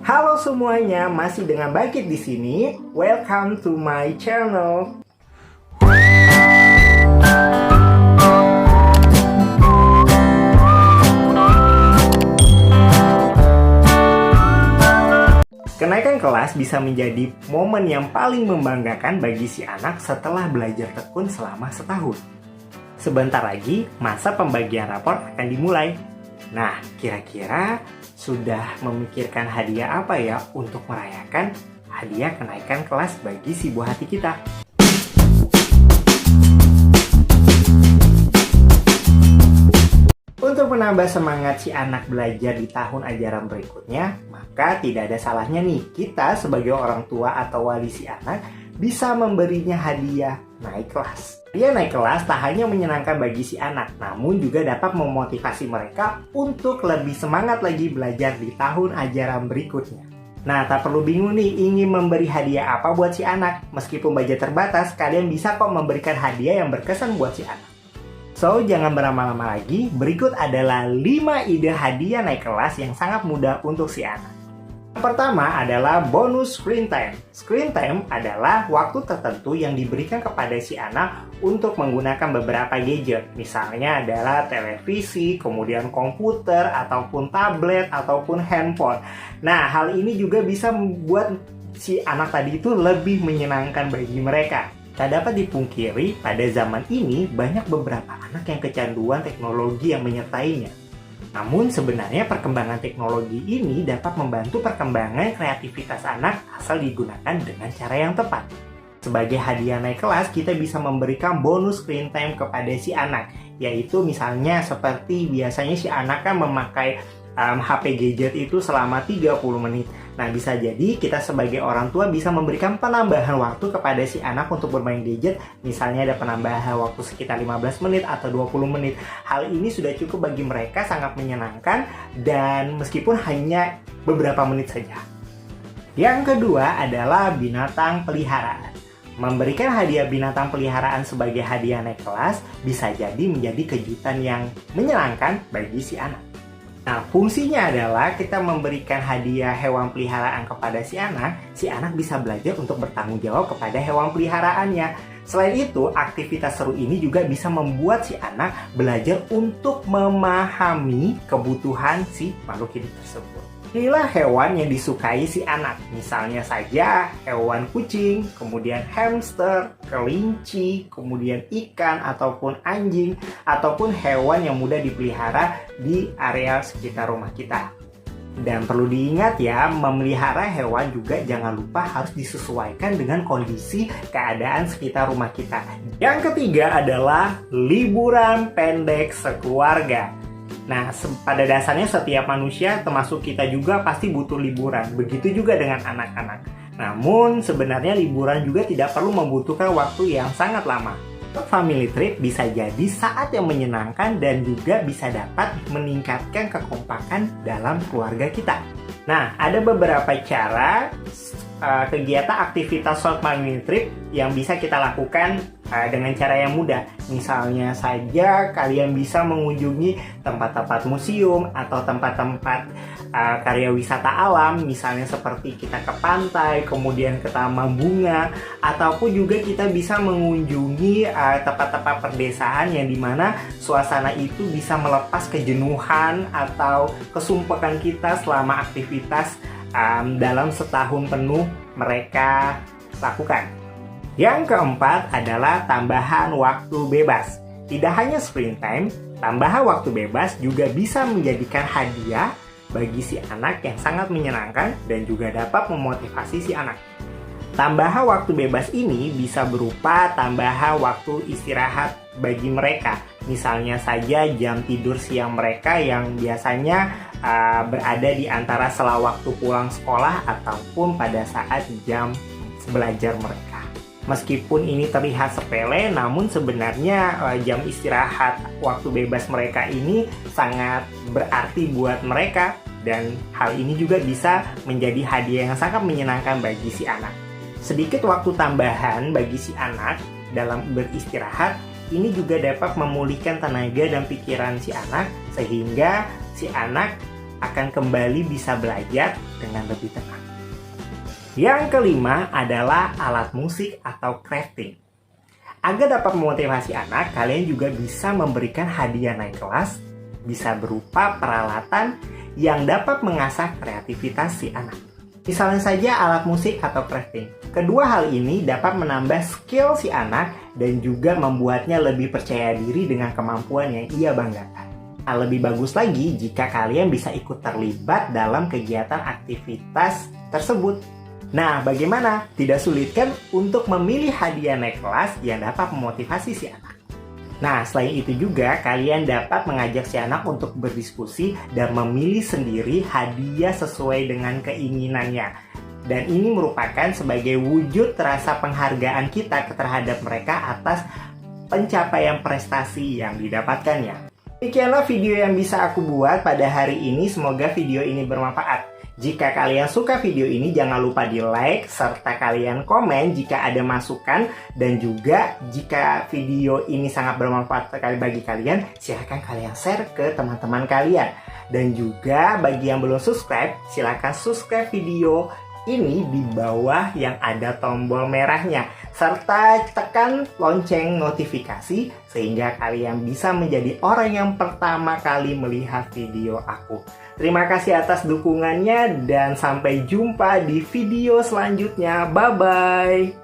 Halo semuanya, masih dengan Bangkit di sini. Welcome to my channel. Kenaikan kelas bisa menjadi momen yang paling membanggakan bagi si anak setelah belajar tekun selama setahun. Sebentar lagi, masa pembagian rapor akan dimulai. Nah, kira-kira sudah memikirkan hadiah apa ya untuk merayakan hadiah kenaikan kelas bagi si buah hati kita? Untuk menambah semangat si anak belajar di tahun ajaran berikutnya, maka tidak ada salahnya nih kita sebagai orang tua atau wali si anak bisa memberinya hadiah naik kelas. Dia naik kelas tak hanya menyenangkan bagi si anak, namun juga dapat memotivasi mereka untuk lebih semangat lagi belajar di tahun ajaran berikutnya. Nah, tak perlu bingung nih ingin memberi hadiah apa buat si anak. Meskipun budget terbatas, kalian bisa kok memberikan hadiah yang berkesan buat si anak. So, jangan berlama-lama lagi, berikut adalah 5 ide hadiah naik kelas yang sangat mudah untuk si anak. Pertama adalah bonus screen time. Screen time adalah waktu tertentu yang diberikan kepada si anak untuk menggunakan beberapa gadget. Misalnya adalah televisi, kemudian komputer, ataupun tablet, ataupun handphone. Nah, hal ini juga bisa membuat si anak tadi itu lebih menyenangkan bagi mereka. Tak dapat dipungkiri, pada zaman ini banyak beberapa anak yang kecanduan teknologi yang menyertainya. Namun sebenarnya perkembangan teknologi ini dapat membantu perkembangan kreativitas anak asal digunakan dengan cara yang tepat. Sebagai hadiah naik kelas, kita bisa memberikan bonus screen time kepada si anak, yaitu misalnya seperti biasanya si anak kan memakai HP gadget itu selama 30 menit. Nah, bisa jadi kita sebagai orang tua bisa memberikan penambahan waktu kepada si anak untuk bermain gadget. Misalnya ada penambahan waktu sekitar 15 menit atau 20 menit. Hal ini sudah cukup bagi mereka, sangat menyenangkan dan meskipun hanya beberapa menit saja. Yang kedua adalah binatang peliharaan. Memberikan hadiah binatang peliharaan sebagai hadiah naik kelas bisa jadi menjadi kejutan yang menyenangkan bagi si anak. Nah, fungsinya adalah kita memberikan hadiah hewan peliharaan kepada si anak bisa belajar untuk bertanggung jawab kepada hewan peliharaannya. Selain itu, aktivitas seru ini juga bisa membuat si anak belajar untuk memahami kebutuhan si makhluk hidup tersebut. Inilah hewan yang disukai si anak, misalnya saja hewan kucing, kemudian hamster, kelinci, kemudian ikan ataupun anjing, ataupun hewan yang mudah dipelihara di area sekitar rumah kita. Dan perlu diingat ya, memelihara hewan juga jangan lupa harus disesuaikan dengan kondisi keadaan sekitar rumah kita. Yang ketiga adalah liburan pendek sekeluarga. Nah, pada dasarnya setiap manusia termasuk kita juga pasti butuh liburan. Begitu juga dengan anak-anak. Namun sebenarnya liburan juga tidak perlu membutuhkan waktu yang sangat lama. Family trip bisa jadi saat yang menyenangkan dan juga bisa dapat meningkatkan kekompakan dalam keluarga kita. Nah, ada beberapa cara kegiatan aktivitas short family trip yang bisa kita lakukan dengan cara yang mudah. Misalnya saja kalian bisa mengunjungi tempat-tempat museum atau tempat-tempat karya wisata alam, misalnya seperti kita ke pantai, kemudian ke taman bunga, ataupun juga kita bisa mengunjungi tempat-tempat perdesaan yang dimana suasana itu bisa melepas kejenuhan atau kesumpekan kita selama aktivitas dalam setahun penuh mereka lakukan. Yang keempat adalah tambahan waktu bebas. Tidak hanya screen time, tambahan waktu bebas juga bisa menjadikan hadiah bagi si anak yang sangat menyenangkan dan juga dapat memotivasi si anak. Tambahan waktu bebas ini bisa berupa tambahan waktu istirahat bagi mereka. Misalnya saja jam tidur siang mereka yang biasanya berada di antara sela waktu pulang sekolah ataupun pada saat jam belajar mereka. Meskipun ini terlihat sepele, namun sebenarnya jam istirahat waktu bebas mereka ini sangat berarti buat mereka. Dan hal ini juga bisa menjadi hadiah yang sangat menyenangkan bagi si anak. Sedikit waktu tambahan bagi si anak dalam beristirahat, ini juga dapat memulihkan tenaga dan pikiran si anak, sehingga si anak akan kembali bisa belajar dengan lebih tenang. Yang kelima adalah alat musik atau crafting. Agar dapat memotivasi anak, kalian juga bisa memberikan hadiah naik kelas, bisa berupa peralatan yang dapat mengasah kreativitas si anak. Misalnya saja alat musik atau crafting. Kedua hal ini dapat menambah skill si anak dan juga membuatnya lebih percaya diri dengan kemampuan yang ia banggakan. Lebih bagus lagi jika kalian bisa ikut terlibat dalam kegiatan aktivitas tersebut. Nah, bagaimana? Tidak sulit kan untuk memilih hadiah naik kelas yang dapat memotivasi si anak? Nah, selain itu juga kalian dapat mengajak si anak untuk berdiskusi dan memilih sendiri hadiah sesuai dengan keinginannya. Dan ini merupakan sebagai wujud rasa penghargaan kita terhadap mereka atas pencapaian prestasi yang didapatkannya. Demikianlah video yang bisa aku buat pada hari ini. Semoga video ini bermanfaat. Jika kalian suka video ini, jangan lupa di like, serta kalian komen jika ada masukan. Dan juga jika video ini sangat bermanfaat sekali bagi kalian, silahkan kalian share ke teman-teman kalian. Dan juga bagi yang belum subscribe, silahkan subscribe video ini di bawah yang ada tombol merahnya. Serta tekan lonceng notifikasi sehingga kalian bisa menjadi orang yang pertama kali melihat video aku. Terima kasih atas dukungannya dan sampai jumpa di video selanjutnya. Bye-bye.